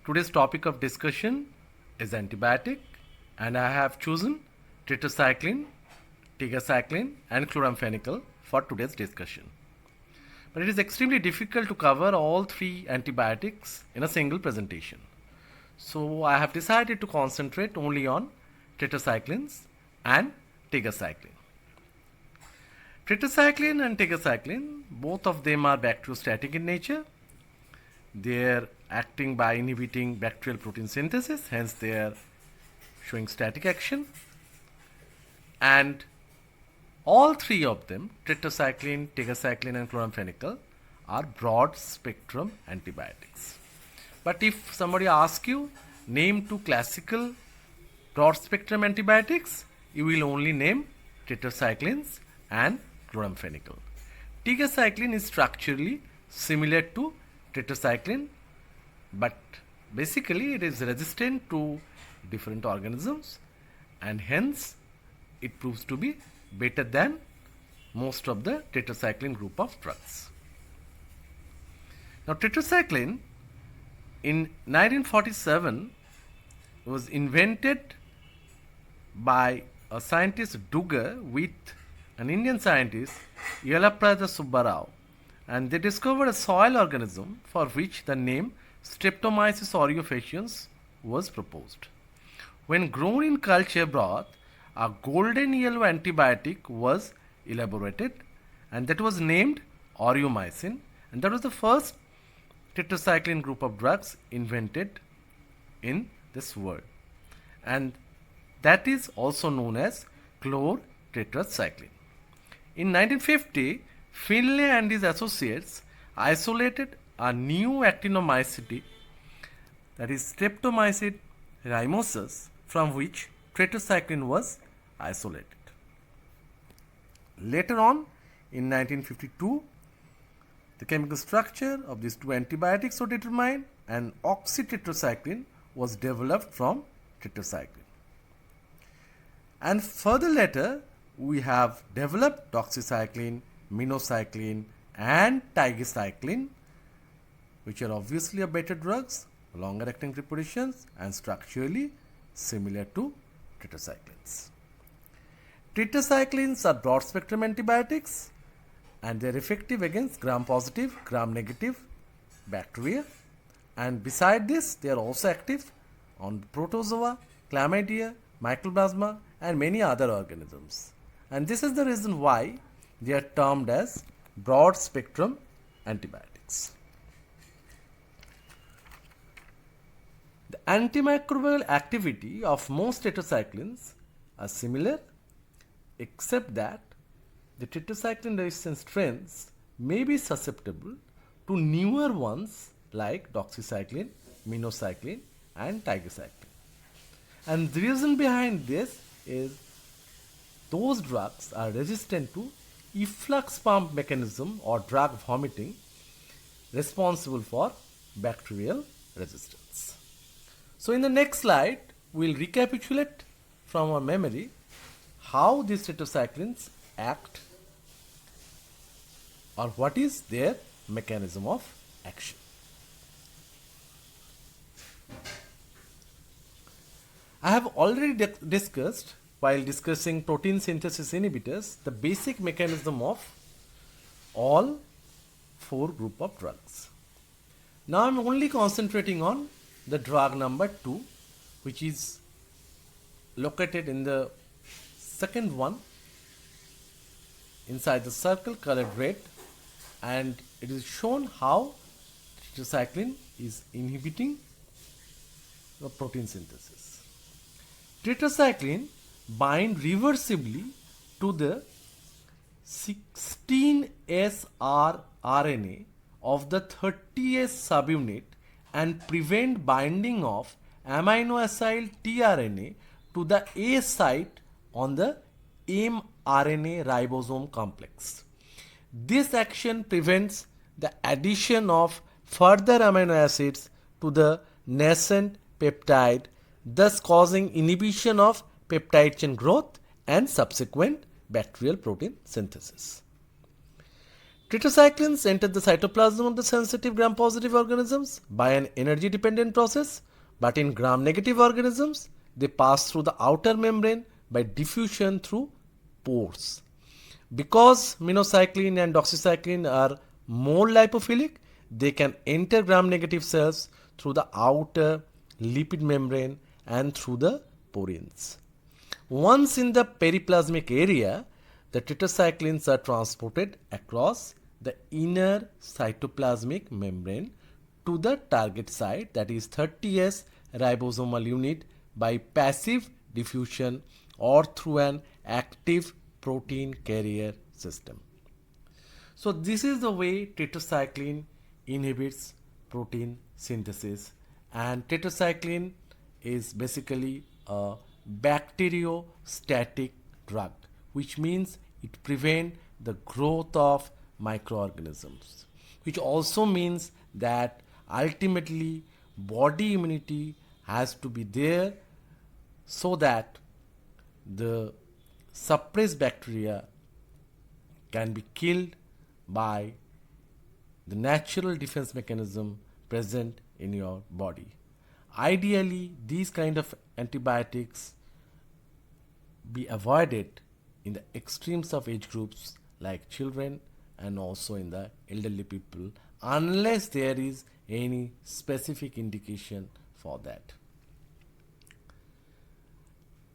Today's topic of discussion is antibiotic, and I have chosen tetracycline, tigecycline, and chloramphenicol for today's discussion. But it is extremely difficult to cover all three antibiotics in a single presentation. So I have decided to concentrate only on tetracyclines and tigecycline. Tetracycline and tigecycline, both of them are bacteriostatic in nature. They are acting by inhibiting bacterial protein synthesis, hence they are showing static action. And all three of them, tetracycline, tigecycline and chloramphenicol, are broad spectrum antibiotics. But if somebody asks you, name two classical broad spectrum antibiotics, you will only name tetracyclines and chloramphenicol. Tigecycline is structurally similar to tetracycline, but basically it is resistant to different organisms, and hence it proves to be better than most of the tetracycline group of drugs. Now, tetracycline in 1947 was invented by a scientist Duggar with an Indian scientist Yelaprada Subbarao, and they discovered a soil organism for which the name Streptomyces aureofaciens was proposed. When grown in culture broth, a golden yellow antibiotic was elaborated, and that was named aureomycin, and that was the first tetracycline group of drugs invented in this world, and that is also known as chlortetracycline. In 1950, Finlay and his associates isolated a new actinomycete, that is Streptomyces rhymosus, from which tetracycline was isolated. Later on, in 1952, the chemical structure of these two antibiotics was determined, and oxytetracycline was developed from tetracycline. And further later, we have developed doxycycline, minocycline and tigecycline, which are obviously a better drugs, longer acting prepositions and structurally similar to tetracyclines. Tetracyclines are broad spectrum antibiotics, and they are effective against gram positive, gram negative bacteria, and beside this they are also active on protozoa, chlamydia, mycoplasma and many other organisms. And this is the reason why they are termed as broad spectrum antibiotics. The antimicrobial activity of most tetracyclines are similar, except that the tetracycline resistant strains may be susceptible to newer ones like doxycycline, minocycline and tigecycline. And the reason behind this is those drugs are resistant to efflux pump mechanism or drug vomiting, responsible for bacterial resistance. So in the next slide, we will recapitulate from our memory how these tetracyclines act, or what is their mechanism of action. I have already discussed, while discussing protein synthesis inhibitors, the basic mechanism of all four group of drugs. Now I am only concentrating on the drug number 2, which is located in the second one inside the circle colored red, and it is shown how tetracycline is inhibiting the protein synthesis. Tetracycline bind reversibly to the 16S rRNA of the 30S subunit and prevent binding of amino acyl tRNA to the A site on the mRNA ribosome complex. This action prevents the addition of further amino acids to the nascent peptide, thus causing inhibition of peptide chain growth and subsequent bacterial protein synthesis. Tetracyclines enter the cytoplasm of the sensitive gram-positive organisms by an energy-dependent process, but in gram-negative organisms, they pass through the outer membrane by diffusion through pores. Because minocycline and doxycycline are more lipophilic, they can enter gram-negative cells through the outer lipid membrane and through the porins. Once in the periplasmic area, the tetracyclines are transported across the inner cytoplasmic membrane to the target site, that is 30S ribosomal unit, by passive diffusion or through an active protein carrier system. So this is the way tetracycline inhibits protein synthesis, and tetracycline is basically a bacteriostatic drug, which means it prevents the growth of microorganisms, which also means that ultimately body immunity has to be there so that the suppressed bacteria can be killed by the natural defense mechanism present in your body. Ideally, these kind of antibiotics be avoided in the extremes of age groups like children and also in the elderly people, unless there is any specific indication for that.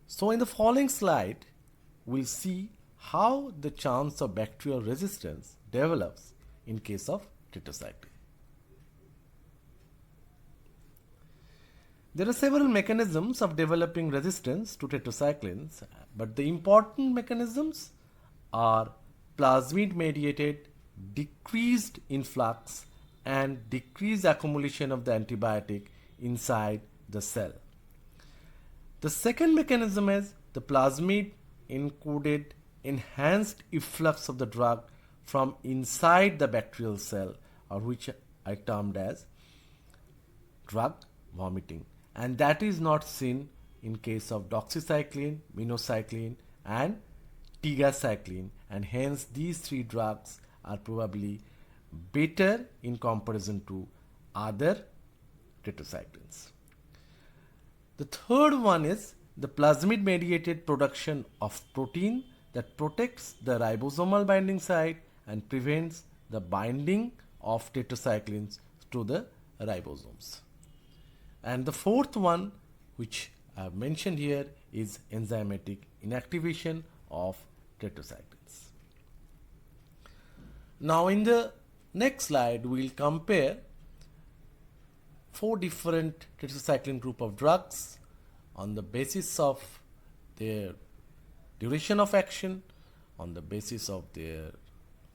So in the following slide, we'll see how the chance of bacterial resistance develops in case of tetracycline. There are several mechanisms of developing resistance to tetracyclines, but the important mechanisms are plasmid mediated decreased influx and decreased accumulation of the antibiotic inside the cell. The second mechanism is the plasmid encoded enhanced efflux of the drug from inside the bacterial cell, or which I termed as drug vomiting, and that is not seen in case of doxycycline, minocycline and tigacycline, and hence these three drugs are probably better in comparison to other tetracyclines. The third one is the plasmid mediated production of protein that protects the ribosomal binding site and prevents the binding of tetracyclines to the ribosomes. And the fourth one, which I have mentioned here, is enzymatic inactivation of tetracyclines. Now in the next slide, we will compare 4 different tetracycline group of drugs on the basis of their duration of action, on the basis of their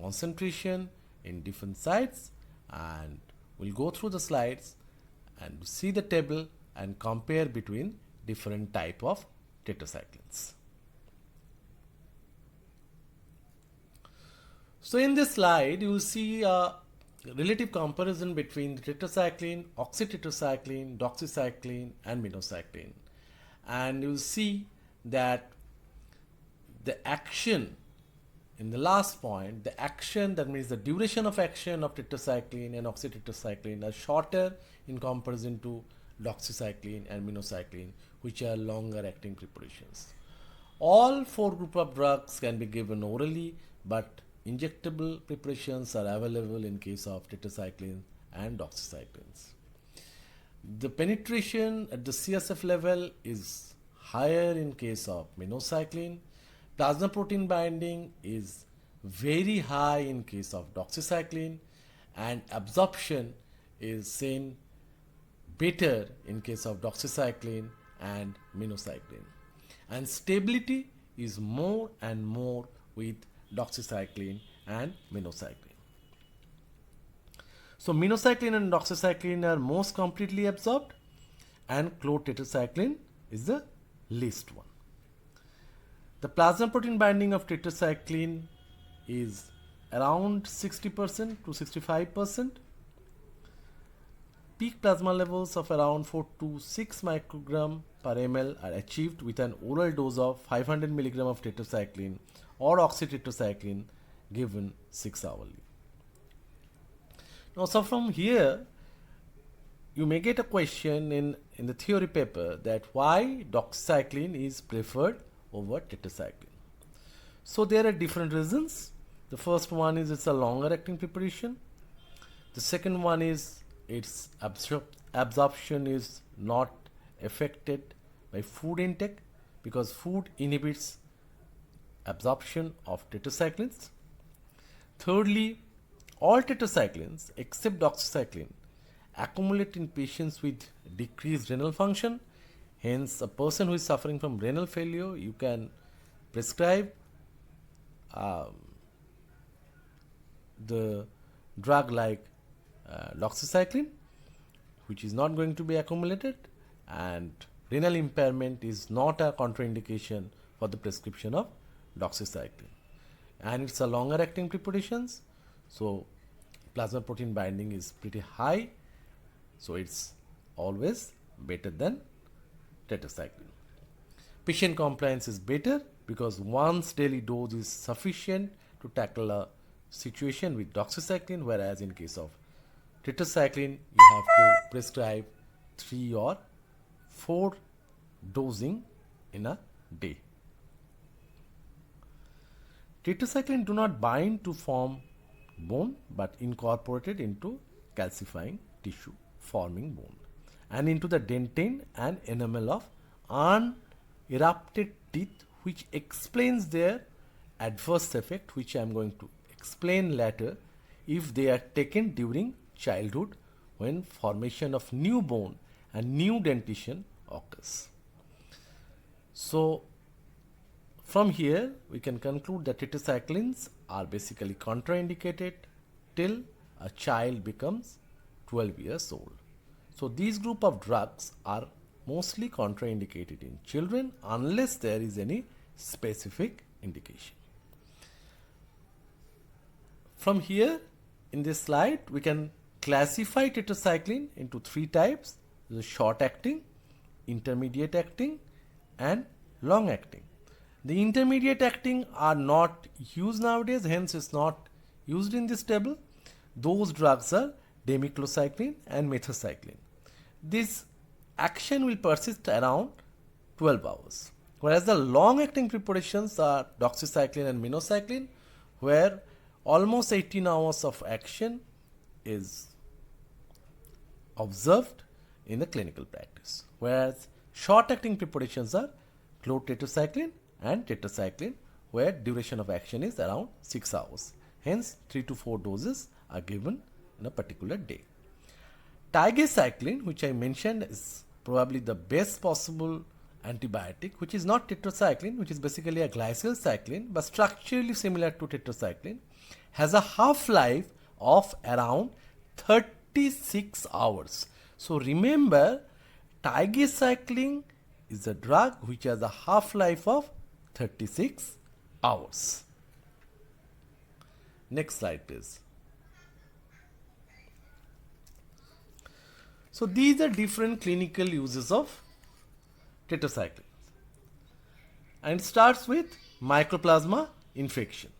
concentration in different sites, and we'll go through the slides and see the table and compare between different type of tetracyclines. So in this slide, you will see a relative comparison between the tetracycline, oxytetracycline, doxycycline and minocycline. And you will see that the action in the last point, the action, that means the duration of action of tetracycline and oxytetracycline, are shorter in comparison to doxycycline and minocycline, which are longer acting preparations. All 4 group of drugs can be given orally, but injectable preparations are available in case of tetracycline and doxycyclines. The penetration at the CSF level is higher in case of minocycline. Plasma protein binding is very high in case of doxycycline, and absorption is seen better in case of doxycycline and minocycline. And stability is more and more with doxycycline and minocycline. So minocycline and doxycycline are most completely absorbed, and chlortetracycline is the least one. The plasma protein binding of tetracycline is around 60% to 65%. Peak plasma levels of around 4 to 6 microgram per ml are achieved with an oral dose of 500 mg of tetracycline or oxytetracycline given 6 hourly. Now, so from here, you may get a question in the theory paper that why doxycycline is preferred over tetracycline. So there are different reasons. The first one is it's a longer acting preparation. The second one is its absorption is not affected by food intake because food inhibits absorption of tetracyclines. Thirdly, all tetracyclines except doxycycline accumulate in patients with decreased renal function. Hence, a person who is suffering from renal failure, you can prescribe the drug like doxycycline, which is not going to be accumulated, and renal impairment is not a contraindication for the prescription of doxycycline. And it's a longer acting preparations, so plasma protein binding is pretty high, so it's always better than tetracycline. Patient compliance is better because once daily dose is sufficient to tackle a situation with doxycycline, whereas in case of tetracycline you have to prescribe 3 or 4 dosing in a day. Tetracycline do not bind to form bone but incorporated into calcifying tissue forming bone and into the dentine and enamel of unerupted teeth, which explains their adverse effect, which I am going to explain later if they are taken during childhood when formation of new bone and new dentition occurs. So from here we can conclude that tetracyclines are basically contraindicated till a child becomes 12 years old. So these group of drugs are mostly contraindicated in children unless there is any specific indication. From here in this slide we can classify tetracycline into 3 types: the short acting, intermediate acting and long acting. The intermediate acting are not used nowadays, hence it's not used in this table. Those drugs are demiclocycline and methocycline. This action will persist around 12 hours. Whereas the long acting preparations are doxycycline and minocycline, where almost 18 hours of action is observed in the clinical practice. Whereas short acting preparations are chlortetracycline and tetracycline, where duration of action is around 6 hours. Hence 3 to 4 doses are given in a particular day. Tigecycline, which I mentioned, is probably the best possible antibiotic, which is not tetracycline, which is basically a glycyl cycline but structurally similar to tetracycline, has a half-life of around 36 hours. So remember, tigecycline is a drug which has a half-life of 36 hours. Next slide please. So these are different clinical uses of tetracycline, and it starts with mycoplasma infection.